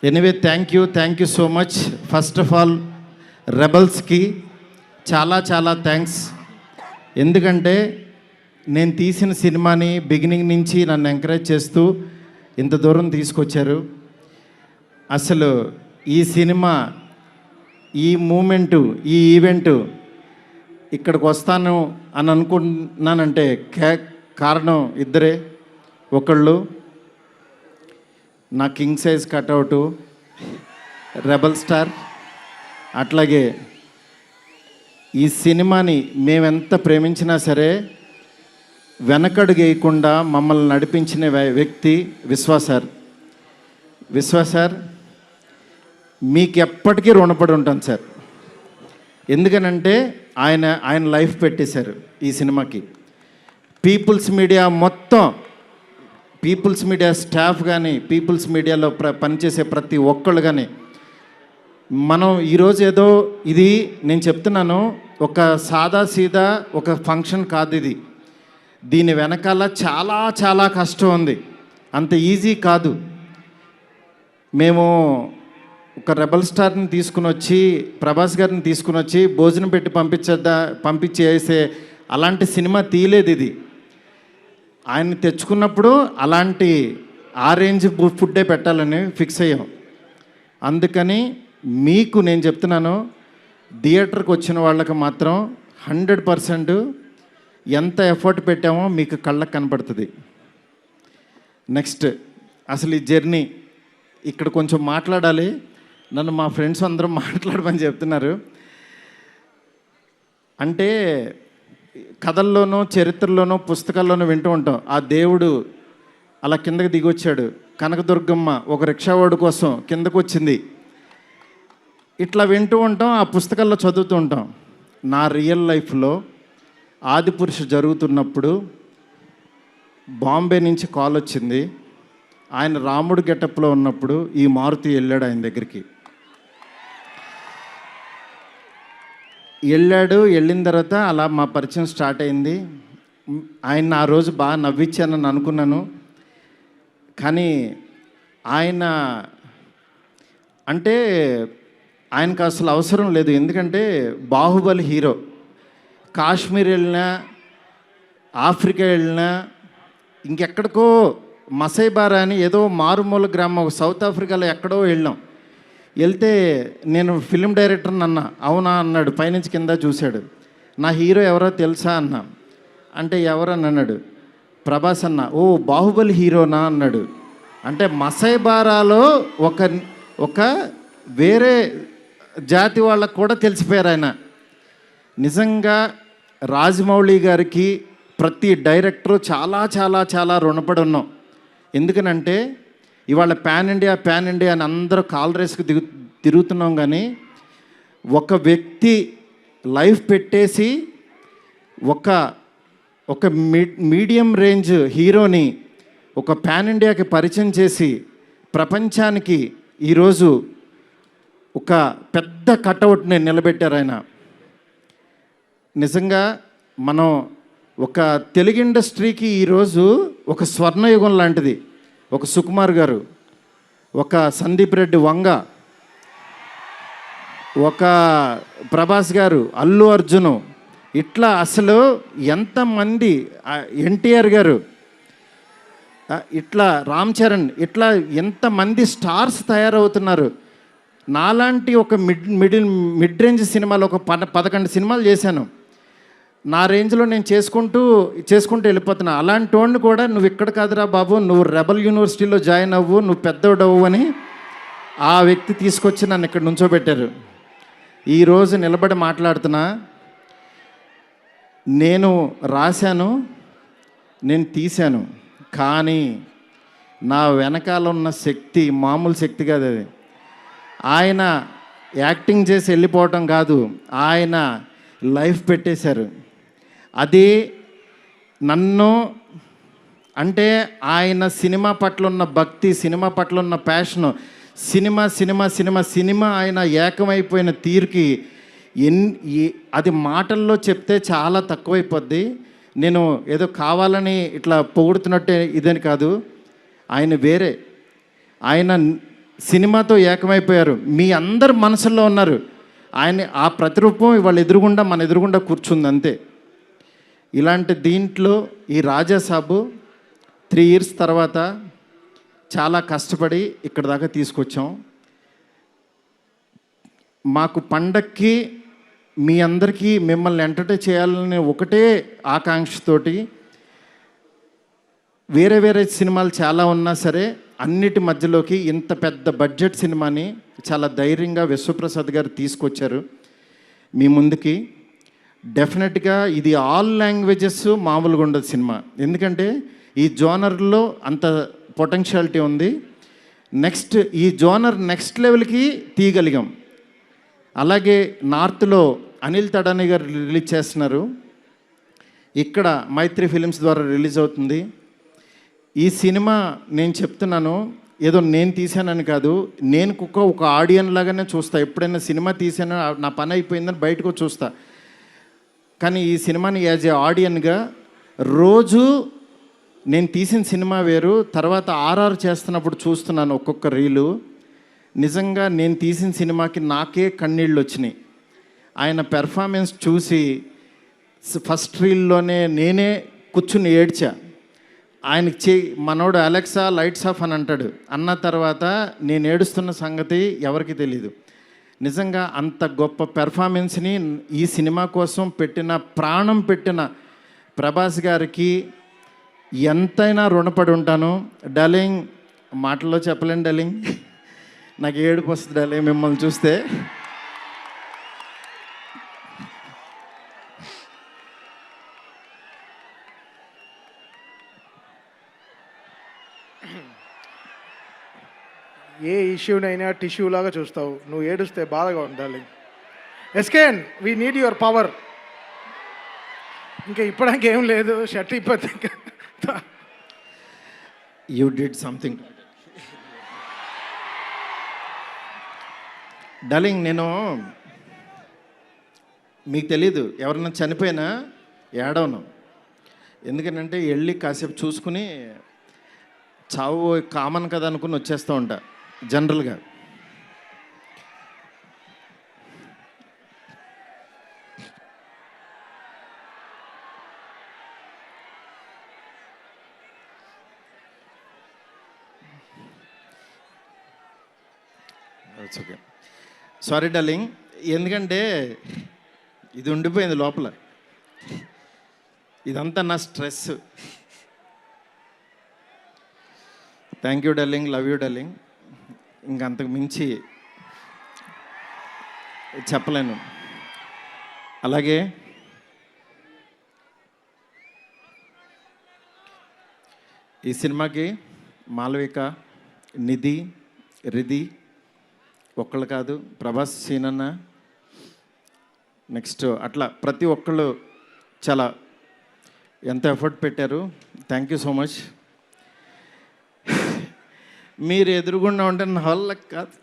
Anyway thank you so much. First of all రెబల్స్కి చాలా చాలా థ్యాంక్స్. ఎందుకంటే నేను తీసిన సినిమాని బిగినింగ్ నుంచి నన్ను ఎంకరేజ్ చేస్తూ ఇంత దూరం తీసుకొచ్చారు. అసలు ఈ సినిమా, ఈ మూమెంటు, ఈ ఈవెంటు ఇక్కడికి వస్తాను అని అనుకుంటున్నానంటే కారణం ఇద్దరే. ఒకళ్ళు నా కింగ్ సైజ్ కట్అవుటు రెబల్ స్టార్, అట్లాగే ఈ సినిమాని మేమెంత ప్రేమించినా సరే వెనకడుగు వేయకుండా మమ్మల్ని నడిపించిన వ్యక్తి విశ్వాస్ సార్. విశ్వాస్ సార్, మీకు ఎప్పటికీ రుణపడి ఉంటాను సార్. ఎందుకనంటే ఆయన లైఫ్ పెట్టేశారు ఈ సినిమాకి. పీపుల్స్ మీడియా మొత్తం, పీపుల్స్ మీడియా స్టాఫ్ కానీ, పీపుల్స్ మీడియాలో పనిచేసే ప్రతి ఒక్కళ్ళు కానీ, మనం ఈరోజు ఏదో ఇది నేను చెప్తున్నాను, ఒక సాదా సీదా ఒక ఫంక్షన్ కాదు ఇది. దీని వెనకాల చాలా చాలా కష్టం ఉంది, అంత ఈజీ కాదు. మేము ఒక రెబల్ స్టార్ని తీసుకుని వచ్చి, ప్రభాస్ గారిని తీసుకుని వచ్చి భోజనం పెట్టి పంపించేసే అలాంటి సినిమా తీయలేదు ఇది. ఆయన్ని తెచ్చుకున్నప్పుడు అలాంటి ఆ రేంజ్ ఫుడ్డే పెట్టాలని ఫిక్స్ అయ్యాం. అందుకని మీకు నేను చెప్తున్నాను, థియేటర్కి వచ్చిన వాళ్ళకి మాత్రం 100% ఎంత ఎఫర్ట్ పెట్టామో మీకు కళ్ళకు కనపడుతుంది. నెక్స్ట్ అసలు ఈ జర్నీ ఇక్కడ కొంచెం మాట్లాడాలి. నన్ను మా ఫ్రెండ్స్ అందరూ మాట్లాడమని చెప్తున్నారు. అంటే కథల్లోనూ, చరిత్రలోనూ, పుస్తకాల్లోనూ వింటూ ఉంటాం, ఆ దేవుడు అలా కిందకి దిగొచ్చాడు, కనకదుర్గమ్మ ఒక రిక్షావాడు కోసం కిందకు వచ్చింది, ఇట్లా వింటూ ఉంటాం, ఆ పుస్తకాల్లో చదువుతూ ఉంటాం. నా రియల్ లైఫ్లో ఆదిపురుష జరుగుతున్నప్పుడు బాంబే నుంచి కాల్ వచ్చింది. ఆయన రాముడు గెటప్లో ఉన్నప్పుడు ఈ మారుతి వెళ్ళాడు ఆయన దగ్గరికి. వెళ్ళిన తర్వాత అలా మా పరిచయం స్టార్ట్ అయింది. ఆయన ఆ రోజు బాగా నవ్వించానని అనుకున్నాను. కానీ ఆయన అంటే ఆయనకు అసలు అవసరం లేదు. ఎందుకంటే బాహుబలి హీరో. కాశ్మీర్ వెళ్ళినా, ఆఫ్రికా వెళ్ళినా, ఇంకెక్కడికో మసైబారా అని ఏదో మారుమూల గ్రామం సౌత్ ఆఫ్రికాలో ఎక్కడో వెళ్ళాం. వెళ్తే నేను ఫిలిం డైరెక్టర్ని అన్నా. అవునా అన్నాడు, పైనుంచి కింద చూశాడు. నా హీరో ఎవరో తెలుసా అన్నా. అంటే ఎవరని అన్నాడు. ప్రభాస్ అన్న. ఓ బాహుబలి హీరోనా అన్నాడు. అంటే మసైబారాలో ఒక వేరే జాతి వాళ్ళకు కూడా తెలిసిపోయారు ఆయన. నిజంగా రాజమౌళి గారికి ప్రతి డైరెక్టరు చాలా చాలా చాలా రుణపడి ఉన్నాం. ఎందుకనంటే ఇవాళ పాన్ ఇండియా అని అందరూ కాల్ రేస్కి తిరుగుతున్నాం. కానీ ఒక వ్యక్తి లైఫ్ పెట్టేసి ఒక మీడియం రేంజ్ హీరోని ఒక పాన్ ఇండియాకి పరిచయం చేసి ప్రపంచానికి ఈరోజు ఒక పెద్ద కట్అవుట్ని నిలబెట్టారు ఆయన. నిజంగా మనం ఒక తెలుగు ఇండస్ట్రీకి ఈరోజు ఒక స్వర్ణయుగం లాంటిది. ఒక సుకుమార్ గారు, ఒక సందీప్ రెడ్డి వంగ, ఒక ప్రభాస్ గారు, అల్లు అర్జును, ఇట్లా అసలు ఎంతమంది, ఎన్టీఆర్ గారు, ఇట్లా రామ్ చరణ్, ఇట్లా ఎంతమంది స్టార్స్ తయారవుతున్నారు. నాలాంటి ఒక మిడ్ రేంజ్ సినిమాలు ఒక 11 సినిమాలు చేశాను. నా రేంజ్లో నేను చేసుకుంటూ వెళ్ళిపోతున్నా. అలాంటి వాడిని కూడా నువ్వు ఇక్కడ కాదురా బాబు, నువ్వు రెబల్ యూనివర్సిటీలో జాయిన్ అవ్వు, నువ్వు పెద్దోడవు అని ఆ వ్యక్తి తీసుకొచ్చి నన్ను ఇక్కడ నుంచోబెట్టారు. ఈరోజు నిలబడి మాట్లాడుతున్నా. నేను రాశాను, నేను తీశాను, కానీ నా వెనకాల ఉన్న శక్తి మామూలు శక్తి కాదు. అది ఆయన యాక్టింగ్ చేసి వెళ్ళిపోవటం కాదు, ఆయన లైఫ్ పెట్టేశారు. అది నన్ను అంటే ఆయన సినిమా పట్ల ఉన్న భక్తి, సినిమా పట్ల ఉన్న ప్యాషను, సినిమా ఆయన ఏకమైపోయిన తీరుకి అది మాటల్లో చెప్తే చాలా తక్కువైపోద్ది. నేను ఏదో కావాలని ఇట్లా పొగుడుతున్నట్టే ఇదని కాదు. ఆయన వేరే ఆయన సినిమాతో ఏకమైపోయారు. మీ అందరు మనసుల్లో ఉన్నారు. ఆయన ఆ ప్రతిరూపం ఇవాళ ఎదురుగుండా మన ఎదురుగుండా కూర్చుంది అంతే. ఇలాంటి దీంట్లో ఈ రాజాసాబు 3 years తర్వాత చాలా కష్టపడి ఇక్కడ దాకా తీసుకొచ్చాం. మాకు పండక్కి మీ అందరికీ మిమ్మల్ని ఎంటర్టైన్ చేయాలని ఒకటే ఆకాంక్షతోటి వేరే వేరే సినిమాలు చాలా ఉన్నా సరే అన్నిటి మధ్యలోకి ఇంత పెద్ద బడ్జెట్ సినిమాని చాలా ధైర్యంగా విశ్వప్రసాద్ గారు తీసుకొచ్చారు మీ ముందుకి. డెఫినెట్గా ఇది ఆల్ లాంగ్వేజెస్ మామూలుగా ఉండదు సినిమా, ఎందుకంటే ఈ జోనర్లో అంత పొటెన్షియాలిటీ ఉంది. నెక్స్ట్ ఈ జోనర్ నెక్స్ట్ లెవెల్కి తీయగలిగాం. అలాగే నార్త్లో అనిల్ తడాని గారు రిలీజ్ చేస్తున్నారు, ఇక్కడ మైత్రి ఫిలిమ్స్ ద్వారా రిలీజ్ అవుతుంది. ఈ సినిమా నేను చెప్తున్నాను, ఏదో నేను తీసానని కాదు, నేను ఒక ఆడియన్ లాగానే చూస్తా. ఎప్పుడైనా సినిమా తీసాను నా పని అయిపోయిందని బయటకు చూస్తా, కానీ ఈ సినిమాని యాజ్ ఏ ఆడియన్గా రోజు నేను తీసిన సినిమా వేరు, తర్వాత ఆర్ఆర్ చేస్తున్నప్పుడు చూస్తున్నాను ఒక్కొక్క రీలు. నిజంగా నేను తీసిన సినిమాకి నాకే కన్నీళ్ళు వచ్చినాయి. ఆయన పెర్ఫార్మెన్స్ చూసి ఫస్ట్ రీల్లోనే నేనే కూర్చుని ఏడ్చా. ఆయనకి మనోడు అలెక్సా లైట్స్ ఆఫ్ అని అంటాడు, అన్న తర్వాత నేను ఏడుస్తున్న సంగతి ఎవరికి తెలీదు. నిజంగా అంత గొప్ప పెర్ఫార్మెన్స్ని ఈ సినిమా కోసం ప్రాణం పెట్టిన ప్రభాస్ గారికి ఎంతైనా రుణపడి ఉంటాను. డార్లింగ్, మాటల్లో చెప్పలేను డార్లింగ్, నాకు ఏడుపు వస్తుంది డార్లింగ్ మిమ్మల్ని చూస్తే. ఏ ఇష్యూనైనా టిష్యూ లాగా చూస్తావు, నువ్వు ఏడుస్తే బాధగా ఉండాలి. ఎస్కేన్, వీ నీడ్ యువర్ పవర్. ఇంకా ఇప్పడానికి ఏం లేదు, షర్ట్ ఇప్పటి యూ డిడ్ సంథింగ్ డార్లింగ్. నేను మీకు తెలీదు, ఎవరన్నా చనిపోయినా ఏడవను, ఎందుకంటే వెళ్ళి కాసేపు చూసుకుని చావు కామన్ కదా అనుకుని వచ్చేస్తూ ఉంటా జనరల్గా. ఓకే, సారీ డార్లింగ్, ఎందుకంటే ఇది ఉండిపోయింది లోపల, ఇదంతా నా stress. Thank you darling, love you darling. ఇంకంతకు మించి చెప్పలేను. అలాగే ఈ సినిమాకి మాలవిక, నిధి, రిధి ఒక్కళ్ళు కాదు, ప్రభాస్, సీనన్న, నెక్స్ట్ అట్లా ప్రతి ఒక్కళ్ళు చాలా ఎంత ఎఫర్ట్ పెట్టారు. Thank you so much. మీరు ఎదురుగుండా ఉంటే నా వల్ల కాదు.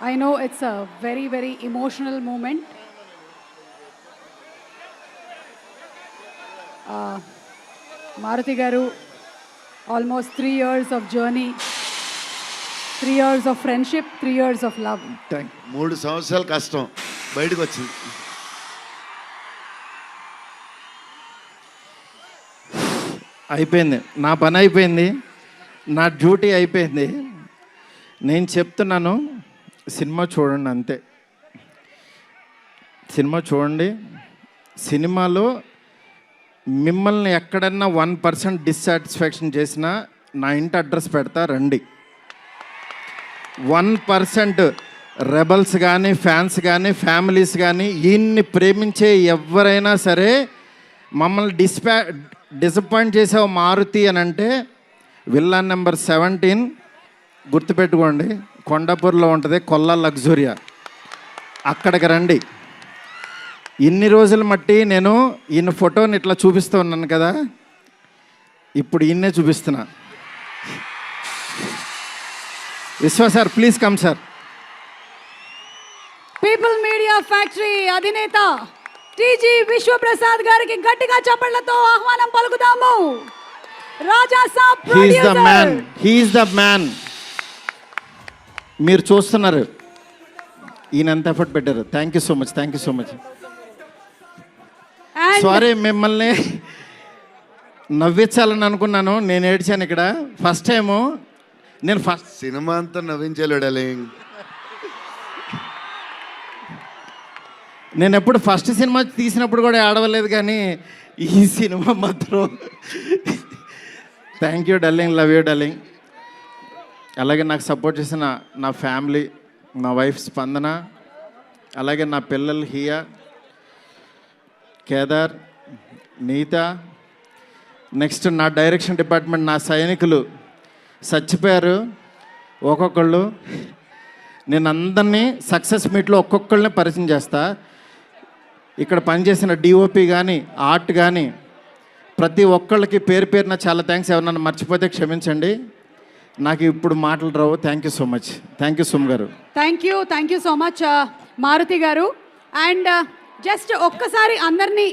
I know it's a very, very emotional moment. Maruti Garu, almost 3 years of journey, 3 years of friendship, 3 years of love. 3 సంవత్సరాలు కష్టం బయటకు వచ్చింది. అయిపోయింది, నా పని అయిపోయింది, నా డ్యూటీ అయిపోయింది. నేను చెప్తున్నాను, సినిమా చూడండి అంతే. సినిమా చూడండి. సినిమాలో మిమ్మల్ని ఎక్కడన్నా 1% డిస్సాటిస్ఫాక్షన్ చేసినా నా ఇంటి అడ్రస్ పెడతా రండి. 1% రెబల్స్ కానీ ఫ్యాన్స్ కానీ ఫ్యామిలీస్ కానీ ఈయన్ని ప్రేమించే ఎవరైనా సరే మమ్మల్ని డిసప్పాయింట్ చేసే మారుతి అని అంటే విల్లా నెంబర్ 17 గుర్తుపెట్టుకోండి, కొండాపూర్లో ఉంటుంది, కొల్లా లగ్జూరియా, అక్కడికి రండి. ఇన్ని రోజులు మట్టి నేను ఈయన ఫోటోని ఇట్లా చూపిస్తూ ఉన్నాను కదా, ఇప్పుడు ఈయన్నే చూపిస్తున్నా. Vishwa sir please come sir. People media factory అధినేత టీజీ విశ్వప్రసాద్ గారికి గట్టిగా చప్పట్లతో ఆహ్వానం పలుకుదాము. Raja Saab he's the man, he's the man. మీరు చూస్తున్నారు ఈయన ఎంత ఎఫర్ట్ పెట్టారు. Thank you so much, thank you so much. Sorry మిమ్మల్ని నవ్వించాలని అనుకున్నాను, నేను ఏడ్చాను ఇక్కడ. ఫస్ట్ టైము నేను సినిమా అంతా నవ్వించాడు డార్లింగ్. నేను ఎప్పుడు ఫస్ట్ సినిమా తీసినప్పుడు కూడా ఆడవలేదు, కానీ ఈ సినిమా మాత్రం thank you darling, love you darling. అలాగే నాకు సపోర్ట్ చేసిన నా ఫ్యామిలీ, నా వైఫ్ స్పందన, అలాగే నా పిల్లలు హియా, కేదార్, నీత, నెక్స్ట్ నా డైరెక్షన్ డిపార్ట్మెంట్, నా సైనికులు చచ్చిపోయారు ఒక్కొక్కళ్ళు. నేను అందరినీ సక్సెస్ మీట్లో ఒక్కొక్కళ్ళని పరిచయం చేస్తా. ఇక్కడ పనిచేసిన డిఓపి కానీ ఆర్ట్ కానీ ప్రతి ఒక్కళ్ళకి పేరు పేరున చాలా థ్యాంక్స్. ఎవరన్నా మర్చిపోతే క్షమించండి, నాకు ఇప్పుడు మాటలు రావు. Thank you so much. Thank you సుమ్ గారు. Thank you so much Maruthi గారు. అండ్ జస్ట్ ఒక్కసారి అందరినీ